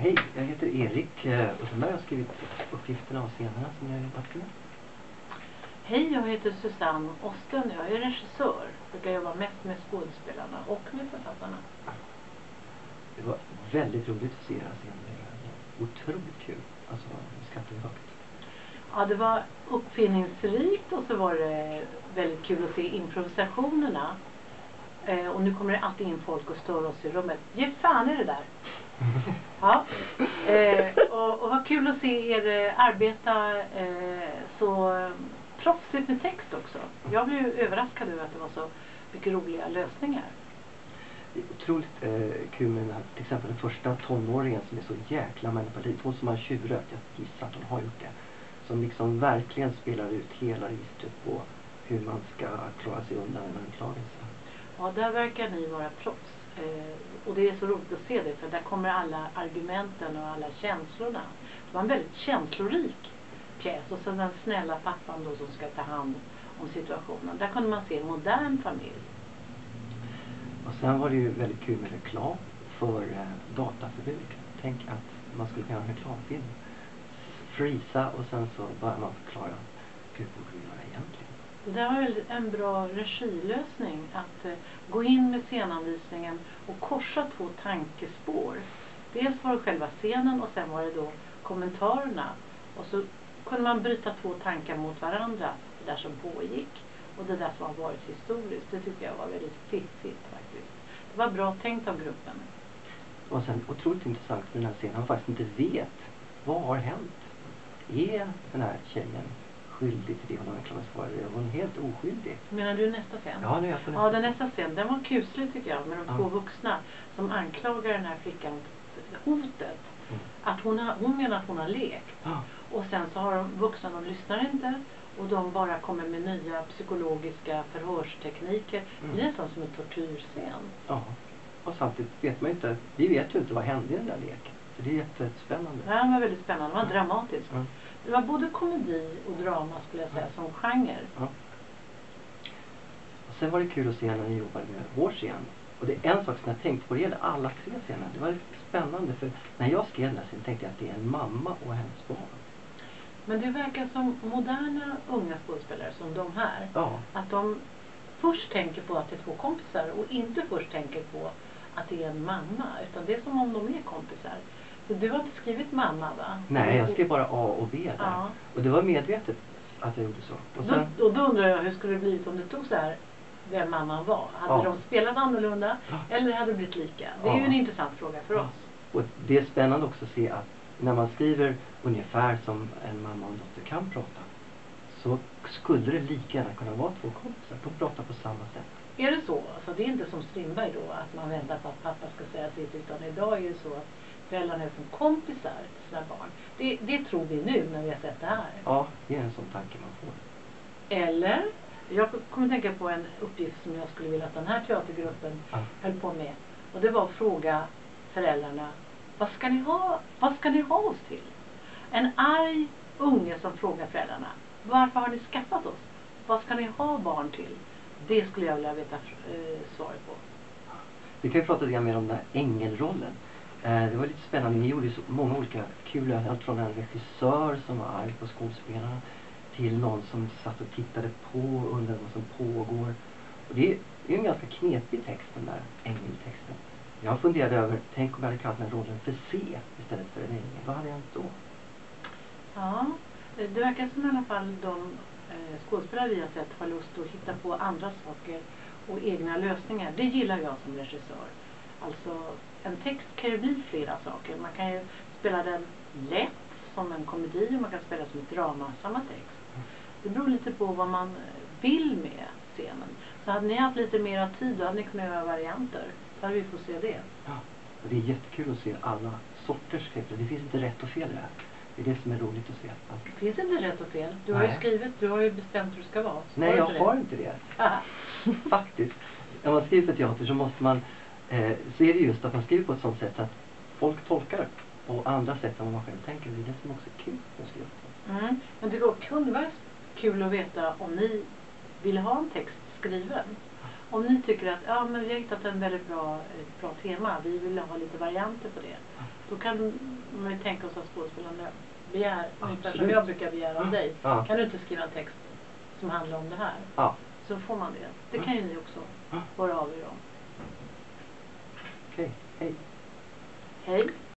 Hej, jag heter Erik och sen har jag skrivit uppgifterna och scenerna som jag har jobbat med. Hej, jag heter Susanne Osten. Jag är regissör. Brukar jobba mest med skådespelarna och med författarna. Det var väldigt roligt att se era scener. Otroligt kul. Alltså, skrattar högt. Ja, det var uppfinningsrikt och så var det väldigt kul att se improvisationerna. Och nu kommer det alltid in folk och stör oss i rummet. Ge fan är det där! Ja. Och vad kul att se er arbeta så proffsigt med text också. Jag blev överraskad över att det var så mycket roliga lösningar. Det är otroligt kul med den här, till exempel den första tonåringen som är så jäkla manipulativ. Hon som har tjuvrökt, jag gissar att hon har gjort det. Som liksom verkligen spelar ut hela registret på hur man ska klara sig undan en anklagelse. Ja, där verkar ni vara proffs. Och det är så roligt att se det, för där kommer alla argumenten och alla känslorna. Det var en väldigt känslorik pjäs. Och så den snälla pappan då som ska ta hand om situationen. Där kunde man se en modern familj. Och sen var det ju väldigt kul med reklam för dataförbud. Tänk att man skulle kunna ha en reklamfilm. Freeza och sen så börjar man förklara hur borde vi göra egentligen. Det där var väl en bra regilösning, att gå in med scenanvisningen och korsa två tankespår. Dels var det själva scenen och sen var det då kommentarerna. Och så kunde man bryta två tankar mot varandra, det där som pågick och det där som har varit historiskt. Det tycker jag var väldigt fiffigt faktiskt. Det var bra tänkt av gruppen. Och sen otroligt intressant med den här scenen, man faktiskt inte vet vad har hänt. Är den här tjejen skyldig till det hon anklagas för? Är hon helt oskyldig? Menar du nästa scen? Ja, nu är jag på nästa. Ja, den nästa scen, den var kuslig tycker jag, med de två vuxna som anklagar den här flickan för hotet. Att hon menar att hon har lekt. Och sen så har de vuxna, de lyssnar inte och de bara kommer med nya psykologiska förhörstekniker. Det är nästan som en tortyrscen. Ja, och samtidigt vet man inte, vi vet ju inte vad hände i den där leken. Så det är jättespännande. Ja, det var väldigt spännande, det var dramatiskt. Det var både komedi och drama skulle jag säga som genre. Ja. Och sen var det kul att se när ni jobbade med vår scen. Och det är en sak som jag tänkte på, det gäller alla tre scener. Det var lite spännande för när jag skrev den här scenen tänkte jag att det är en mamma och hennes barn. Men det verkar som moderna unga skådespelare som de här. Ja. Att de först tänker på att det är två kompisar och inte först tänker på att det är en mamma. Utan det är som om de är kompisar. Så du har inte skrivit mamma, va? Nej, jag skrev bara A och B där. Ja. Och det var medvetet att jag gjorde så. Och sen... då undrar jag, hur skulle det blivit om det tog så här vem mamman var? Hade de spelat annorlunda eller hade det blivit lika? Det är ju en intressant fråga för oss. Och det är spännande också att se att när man skriver ungefär som en mamma och en dotter kan prata, så skulle det lika gärna kunna vara två kompisar. De pratar på samma sätt. Är det så? Alltså det är inte som Strindberg då, att man väntar på att pappa ska säga sitt, utan idag är det så att föräldrarna är som kompisar till sina barn. Det tror vi nu när vi har sett det här. Ja, det är en sån tanke man får. Eller, jag kommer tänka på en uppgift som jag skulle vilja att den här teatergruppen höll på med. Och det var att fråga föräldrarna, vad ska ni ha oss till? En arg unge som frågar föräldrarna, varför har ni skaffat oss? Vad ska ni ha barn till? Det skulle jag vilja veta svaret på. Vi kan ju prata lite mer om den här ängelrollen. Det var lite spännande. Ni gjorde så många olika kul, allt från en regissör som var arg på skådespelarna till någon som satt och tittade på och undrade vad som pågår. Och det är en ganska knepig text, den där ängeltexten. Jag funderade över, tänk om jag hade kallat den här rollen för C istället för en ängel. Vad hade jag inte då? Ja, det verkar som i alla fall de skådespelare vi har sett har lust att hitta på andra saker och egna lösningar. Det gillar jag som regissör. Alltså en text kan ju bli flera saker. Man kan ju spela den lätt som en komedi och man kan spela som ett drama, samma text. Det beror lite på vad man vill med scenen. Så hade ni haft lite mer tid, då hade ni kunnat göra varianter. Så hade vi fått se det. Ja, och det är jättekul att se alla sorters skrifter. Det finns inte rätt och fel i det här. Det är det som är roligt att se. Det finns inte rätt och fel. Du har ju skrivit, du har ju bestämt hur det ska vara. Så nej, jag har inte det. Faktiskt. När man skriver för teater så måste man så är det just att man skriver på ett sånt sätt att folk tolkar det på andra sätt än vad man själv tänker. Det är det som också är kul att skriva. Men det kunde vara kul att veta om ni vill ha en text skriven. Om ni tycker att ja, men vi har hittat en väldigt bra tema, vi vill ha lite varianter på det. Då kan man ju tänka oss att skådespelarna begär, ungefär som jag brukar begära av dig. Ja. Kan du inte skriva en text som handlar om det här? Ja. Så får man det. Det kan ju ni också höra av er om.